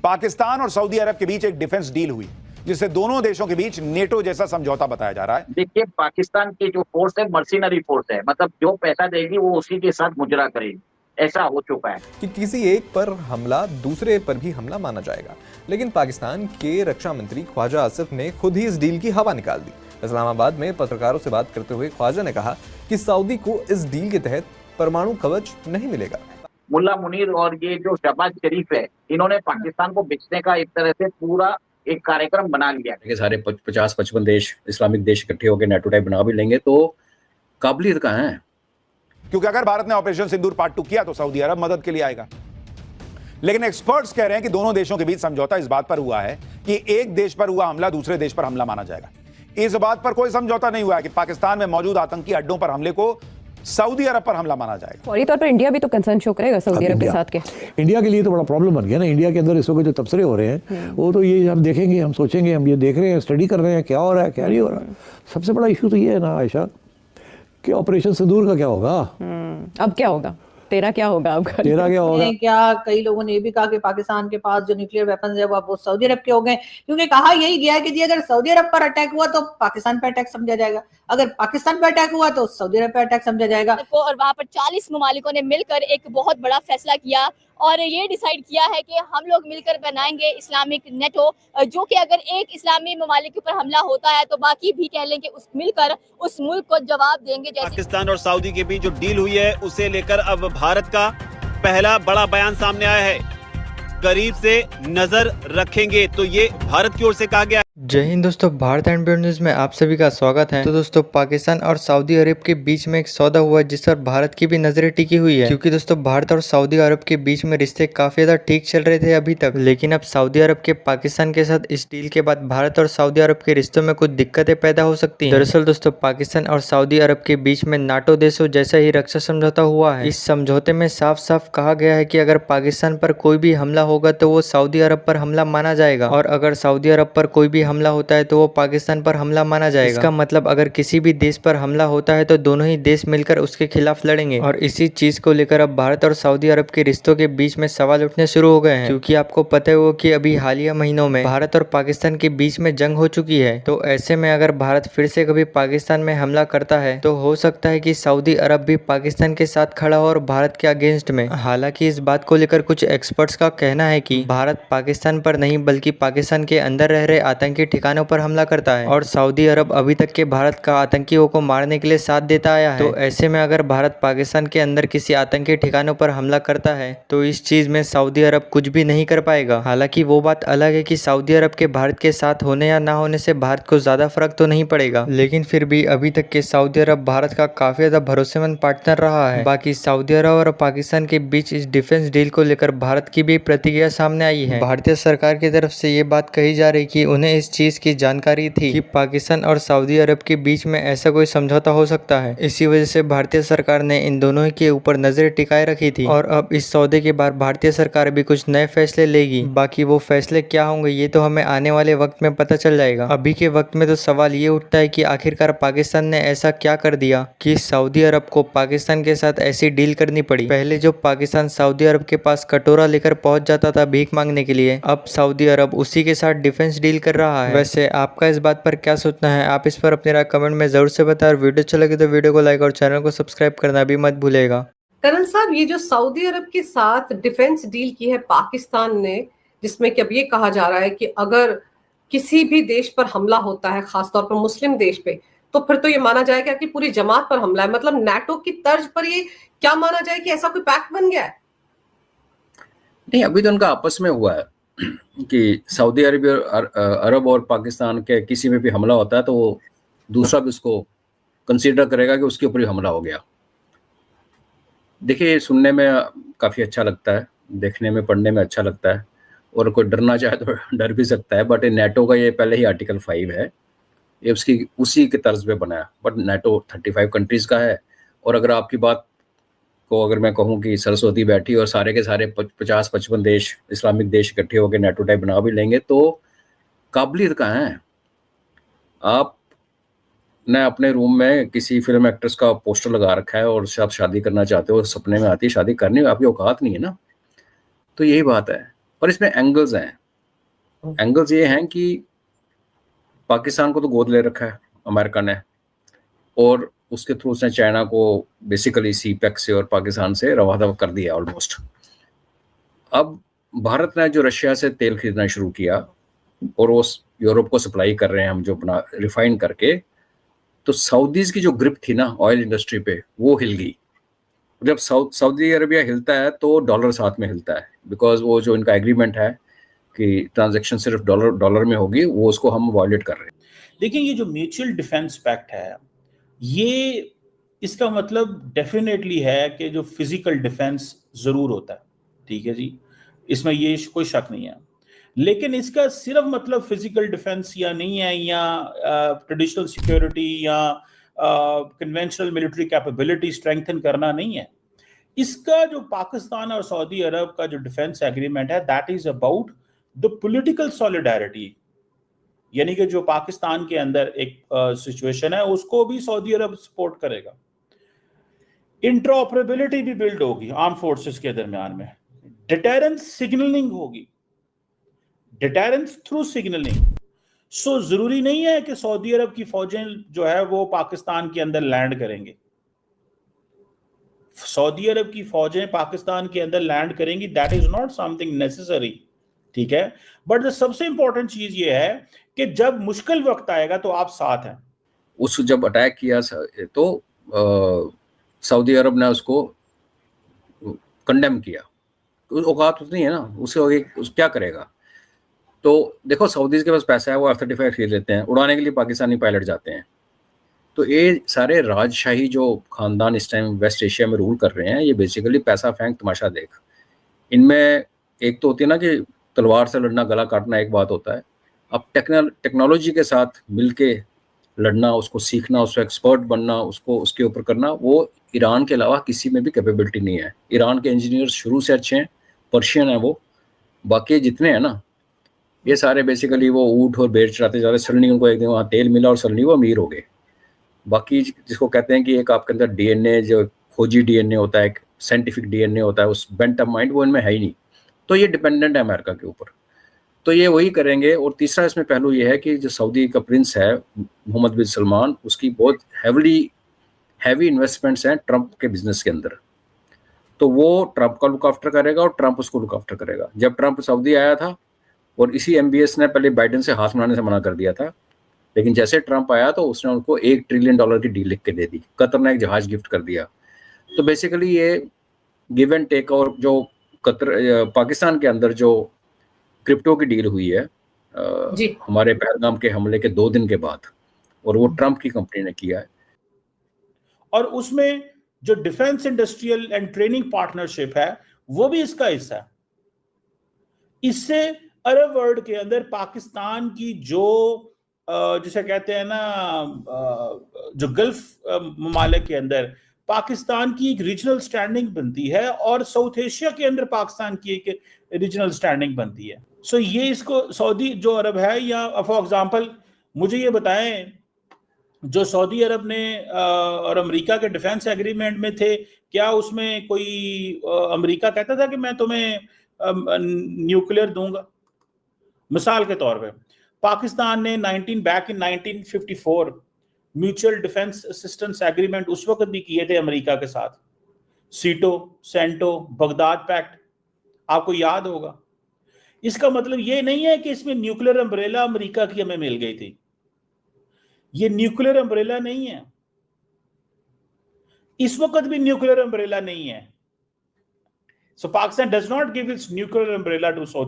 पाकिस्तान और सऊदी अरब के बीच एक डिफेंस डील हुई जिससे दोनों देशों के बीच नेटो जैसा समझौता बताया जा रहा है। देखिए, पाकिस्तान की जो फोर्स है मर्सिनरी फोर्स है, मतलब जो पैसा देगी वो उसी के साथ मुजरा करेगी, ऐसा हो चुका है कि किसी एक पर हमला दूसरे पर भी हमला माना जाएगा। लेकिन पाकिस्तान के रक्षा मंत्री ख्वाजा आसिफ ने खुद ही इस डील की हवा निकाल दी। इस्लामाबाद में पत्रकारों से बात करते हुए ख्वाजा ने कहा कि सऊदी को इस डील के तहत परमाणु कवच नहीं मिलेगा। मुल्ला मुनीर और ये जो शहबाज शरीफ है, इन्होंने पाकिस्तान को बेचने का एक तरह से पूरा एक कार्यक्रम बना लिया है। सारे 50-55 देश इस्लामिक देश इकट्ठे होकर नेटो टाइप बना भी लेंगे तो काबिलियत कहाँ है? क्योंकि अगर भारत ने ऑपरेशन सिंदूर पार्ट 2 किया तो सऊदी अरब मदद के लिए आएगा। लेकिन एक्सपर्ट्स कह रहे हैं कि दोनों देशों के बीच समझौता इस बात पर हुआ है कि एक देश पर हुआ हमला दूसरे देश पर हमला माना जाएगा। इस बात पर कोई समझौता नहीं हुआ है कि पाकिस्तान में मौजूद आतंकी अड्डों पर हमले को सऊदी अरब पर हमला माना जाएगा। फौरी तौर पर इंडिया भी तो कंसर्न शो करेगा सऊदी अरब के साथ के। इंडिया के लिए तो बड़ा प्रॉब्लम बन गया ना। इंडिया के अंदर इस वक्त जो तबसरे हो रहे हैं वो तो ये हम देखेंगे, हम सोचेंगे, हम ये देख रहे हैं, स्टडी कर रहे हैं क्या हो रहा है क्या नहीं हो रहा है। सबसे बड़ा इशू तो ये है ना आयशा कि ऑपरेशन सिंदूर का क्या होगा। अब क्या होगा, तेरा क्या होगा, अब तेरा क्या होगा। क्या कई लोगों ने ये भी कहा कि पाकिस्तान के पास जो न्यूक्लियर वेपन्स है वो सऊदी अरब के हो गए, क्योंकि कहा यही गया कि जी अगर सऊदी अरब पर अटैक हुआ तो पाकिस्तान पर अटैक समझा जाएगा, अगर पाकिस्तान पर अटैक हुआ तो सऊदी अरब पर अटैक समझा जाएगा। और वहां पर 40 ममालिकों ने मिलकर एक बहुत बड़ा फैसला किया और ये डिसाइड किया है कि हम लोग मिलकर बनाएंगे इस्लामिक नेटो, जो कि अगर एक इस्लामी ममालिक के ऊपर हमला होता है तो बाकी भी कह लें कि उस मिलकर उस मुल्क को जवाब देंगे। जैसे पाकिस्तान और सऊदी के बीच जो डील हुई है उसे लेकर अब भारत का पहला बड़ा बयान सामने आया है। करीब से नजर रखेंगे, तो ये भारत की ओर से कहा गया। जय हिंद दोस्तों, भारत एंड बियॉन्ड न्यूज में आप सभी का स्वागत है। तो दोस्तों, पाकिस्तान और सऊदी अरब के बीच में एक सौदा हुआ है जिस पर भारत की भी नजरें टिकी हुई है, क्योंकि दोस्तों भारत और सऊदी अरब के बीच में रिश्ते काफी ज्यादा ठीक चल रहे थे अभी तक। लेकिन अब सऊदी अरब के पाकिस्तान के साथ इस डील के बाद भारत और सऊदी अरब के रिश्तों में कुछ दिक्कतें पैदा हो सकती हैं। दरअसल दोस्तों, पाकिस्तान और सऊदी अरब के बीच में नाटो देशों जैसा ही रक्षा समझौता हुआ है। इस समझौते में साफ साफ कहा गया है कि अगर पाकिस्तान पर कोई भी हमला होगा तो वो सऊदी अरब पर हमला माना जाएगा, और अगर सऊदी अरब पर कोई भी हमला होता है तो वो पाकिस्तान पर हमला माना जाएगा। इसका मतलब अगर किसी भी देश पर हमला होता है तो दोनों ही देश मिलकर उसके खिलाफ लड़ेंगे। और इसी चीज को लेकर अब भारत और सऊदी अरब के रिश्तों के बीच में सवाल उठने शुरू हो गए हैं, क्योंकि आपको पता है वो कि अभी हालिया महीनों में भारत और पाकिस्तान के बीच में जंग हो चुकी है। तो ऐसे में अगर भारत फिर से कभी पाकिस्तान में हमला करता है तो हो सकता है कि सऊदी अरब भी पाकिस्तान के साथ खड़ा हो और भारत के अगेंस्ट में। हालांकि इस बात को लेकर कुछ एक्सपर्ट्स का कहना है कि भारत पाकिस्तान पर नहीं बल्कि पाकिस्तान के अंदर रह रहे आतंकी ठिकानों पर हमला करता है, और सऊदी अरब अभी तक के भारत का आतंकियों को मारने के लिए साथ देता आया है। तो ऐसे में अगर भारत पाकिस्तान के अंदर किसी आतंकी ठिकानों पर हमला करता है तो इस चीज में सऊदी अरब कुछ भी नहीं कर पाएगा। हालांकि वो बात अलग है कि सऊदी अरब के भारत के साथ होने या ना होने से भारत को ज्यादा फर्क तो नहीं पड़ेगा, लेकिन फिर भी अभी तक के सऊदी अरब भारत का काफी ज्यादा भरोसेमंद पार्टनर रहा है। बाकी सऊदी अरब और पाकिस्तान के बीच इस डिफेंस डील को लेकर भारत की भी प्रतिक्रिया सामने आई है। भारतीय सरकार की तरफ से ये बात कही जा रही कि उन्हें इस चीज की जानकारी थी कि पाकिस्तान और सऊदी अरब के बीच में ऐसा कोई समझौता हो सकता है। इसी वजह से भारतीय सरकार ने इन दोनों के ऊपर नजर टिकाए रखी थी, और अब इस सौदे के बाद भारतीय सरकार भी कुछ नए फैसले लेगी। बाकी वो फैसले क्या होंगे ये तो हमें आने वाले वक्त में पता चल जाएगा। अभी के वक्त में तो सवाल ये उठता है कि आखिरकार पाकिस्तान ने ऐसा क्या कर दिया कि सऊदी अरब को पाकिस्तान के साथ ऐसी डील करनी पड़ी। पहले जो पाकिस्तान सऊदी अरब के पास कटोरा लेकर पहुंच जाता था भीख मांगने के लिए, अब सऊदी अरब उसी के साथ डिफेंस डील कर रहा है। वैसे आपका इस बात पर क्या सोचना है, आप इस पर अपनी राय कमेंट में जरूर से बताएं, और वीडियो अच्छा लगे तो वीडियो को लाइक और चैनल को सब्सक्राइब करना भी मत भूलेगा। कर्नल साहब, ये जो सऊदी अरब के साथ डिफेंस डील की है पाकिस्तान ने, जिसमें कि अब ये कहा जा रहा है कि अगर किसी भी देश पर हमला होता है, खासतौर पर मुस्लिम देश पे, तो फिर तो ये माना जाएगा कि पूरी जमात पर हमला है। मतलब नेटो की तर्ज पर ये क्या माना जाए कि ऐसा कोई पैक्ट बन गया है? नहीं, अभी तो उनका आपस में हुआ है कि सऊदी अरब और पाकिस्तान के किसी में भी हमला होता है तो वो दूसरा भी उसको कंसीडर करेगा कि उसके ऊपर ही हमला हो गया। देखिए, सुनने में काफ़ी अच्छा लगता है, देखने में पढ़ने में अच्छा लगता है, और कोई डरना चाहे तो डर भी सकता है। बट नेटो का ये पहले ही आर्टिकल 5 है, ये उसकी उसी के तर्ज पे बना है। बट नेटो 35 कंट्रीज़ का है, और अगर आपकी बात को अगर मैं कहूँ कि सरस्वती बैठी और सारे के सारे 50-55 देश इस्लामिक देश इकट्ठे होकर नेटो टाइप बना भी लेंगे तो काबिलियत कहाँ है? आप ने अपने रूम में किसी फिल्म एक्ट्रेस का पोस्टर लगा रखा है और उससे आप शादी करना चाहते हो, सपने में आती है शादी करनी, आपकी औकात नहीं है ना। तो यही बात है। पर इसमें एंगल्स हैं। एंगल्स ये हैं कि पाकिस्तान को तो गोद ले रखा है अमेरिका ने, और उसके थ्रू उसने चाइना को बेसिकली सीपेक से और पाकिस्तान से रवादव कर दिया ऑलमोस्ट। अब भारत ने जो रशिया से तेल खरीदना शुरू किया और वो यूरोप को सप्लाई कर रहे हैं हम, जो बना रिफाइन करके, तो सऊदीज की जो ग्रिप थी ना ऑयल इंडस्ट्री पे, वो हिल गई। जब सऊदी अरबिया हिलता है तो डॉलर साथ में हिलता है, बिकॉज वो जो इनका एग्रीमेंट है कि ट्रांजैक्शन सिर्फ डॉलर में होगी, वो उसको हम वायलेट कर रहे हैं। लेकिन ये जो म्यूचुअल डिफेंस पैक्ट है, ये इसका मतलब डेफिनेटली है कि जो फिजिकल डिफेंस जरूर होता है, ठीक है जी, इसमें ये कोई शक नहीं है। लेकिन इसका सिर्फ मतलब फिजिकल डिफेंस या नहीं है, या ट्रेडिशनल सिक्योरिटी या कन्वेंशनल मिलिट्री कैपेबिलिटी स्ट्रेंथन करना नहीं है। इसका जो पाकिस्तान और सऊदी अरब का जो डिफेंस एग्रीमेंट है, that is about the political solidarity, यानी कि जो पाकिस्तान के अंदर एक सिचुएशन है उसको भी सऊदी अरब सपोर्ट करेगा। इंटरऑपरेबिलिटी भी बिल्ड होगी आर्म फोर्सेस के दरमियान में, डिटेरेंस सिग्नलिंग होगी, डिटेरेंस थ्रू सिग्नलिंग। सो जरूरी नहीं है कि सऊदी अरब की फौजें जो है वो पाकिस्तान के अंदर लैंड करेंगे। सऊदी अरब की फौजें पाकिस्तान के अंदर लैंड करेंगी, that is not something necessary, ठीक है। बट सबसे इंपॉर्टेंट चीज ये है कि जब मुश्किल वक्त आएगा तो आप साथ हैं। उस जब अटैक किया तो सऊदी अरब ने उसको कंडेम किया, तो औकात उतनी है ना, उसे क्या करेगा। तो देखो सऊदीज के पास पैसा है, वो F-35 खरीद लेते हैं, उड़ाने के लिए पाकिस्तानी पायलट जाते हैं। तो ये सारे राजशाही जो खानदान इस टाइम वेस्ट एशिया में रूल कर रहे हैं, ये बेसिकली पैसा फेंक तमाशा देख। इनमें एक तो होती है ना कि तलवार से लड़ना, गला काटना एक बात होता है, अब टेक्नोलॉजी के साथ मिलके लड़ना, उसको सीखना, उसको एक्सपर्ट बनना, उसको उसके ऊपर करना, वो ईरान के अलावा किसी में भी कैपेबिलिटी नहीं है। ईरान के इंजीनियर शुरू से अच्छे हैं, पर्शियन है वो, बाकी जितने हैं ना ये सारे बेसिकली वो ऊँट और भेड़ चढ़ाते जा रहे। सलनी उनको एक दिन वहाँ तेल मिला और सलनी वो अमीर हो गए। बाकी जिसको कहते हैं कि एक आपके अंदर डीएनए, जो खोजी डीएनए होता है, एक साइंटिफिक डीएनए होता है, उस बेंट ऑफ माइंड, वो इनमें है ही नहीं। तो ये डिपेंडेंट है अमेरिका के ऊपर, तो ये वही करेंगे। और तीसरा इसमें पहलू ये है कि जो सऊदी का प्रिंस है मोहम्मद बिन सलमान, उसकी बहुत हैवी इन्वेस्टमेंट्स हैं ट्रंप के बिजनेस के अंदर, तो वो ट्रंप का लुक आफ्टर करेगा और ट्रंप उसको लुक आफ्टर करेगा। जब ट्रंप सऊदी आया था और इसी MBS ने पहले बाइडेन से हाथ मिलाने से मना कर दिया था, लेकिन जैसे ट्रंप आया तो उसने उनको $1 ट्रिलियन की डील लिख के दे दी। कतर ने एक जहाज गिफ्ट कर दिया। तो बेसिकली ये गिव एंड टेक, और जो पाकिस्तान के अंदर जो क्रिप्टो की डील हुई है हमारे पहलगाम के हमले के 2 दिन के बाद, और वो ट्रंप की कंपनी ने किया है। और उसमें जो defence industrial and training partnership है वो भी इसका हिस्सा है। इससे अरब वर्ल्ड के अंदर पाकिस्तान की जो जिसे कहते हैं ना जो गल्फ ममालिक के अंदर पाकिस्तान की एक रीजनल स्टैंडिंग बनती है, और साउथ एशिया के अंदर पाकिस्तान की एक रीजनल स्टैंडिंग बनती है। सो ये इसको सऊदी जो अरब है, या फॉर एग्जांपल मुझे ये बताएं, जो सऊदी अरब ने और अमेरिका के डिफेंस एग्रीमेंट में थे, क्या उसमें कोई अमेरिका कहता था कि मैं तुम्हें न्यूक्लियर दूंगा? मिसाल के तौर पे पाकिस्तान ने 1954 म्यूचुअल डिफेंस असिस्टेंस एग्रीमेंट उस वक्त भी किए थे अमेरिका के साथ, सीटो, सेंटो, बगदाद पैक्ट, आपको याद होगा। इसका मतलब ये नहीं है कि इसमें न्यूक्लियर अम्ब्रेला अमेरिका की हमें मिल गई थी, ये न्यूक्लियर अम्ब्रेला नहीं है, इस वक्त भी न्यूक्लियर अम्ब्रेला नहीं है। So Pakistan does not give its nuclear umbrella to Saudi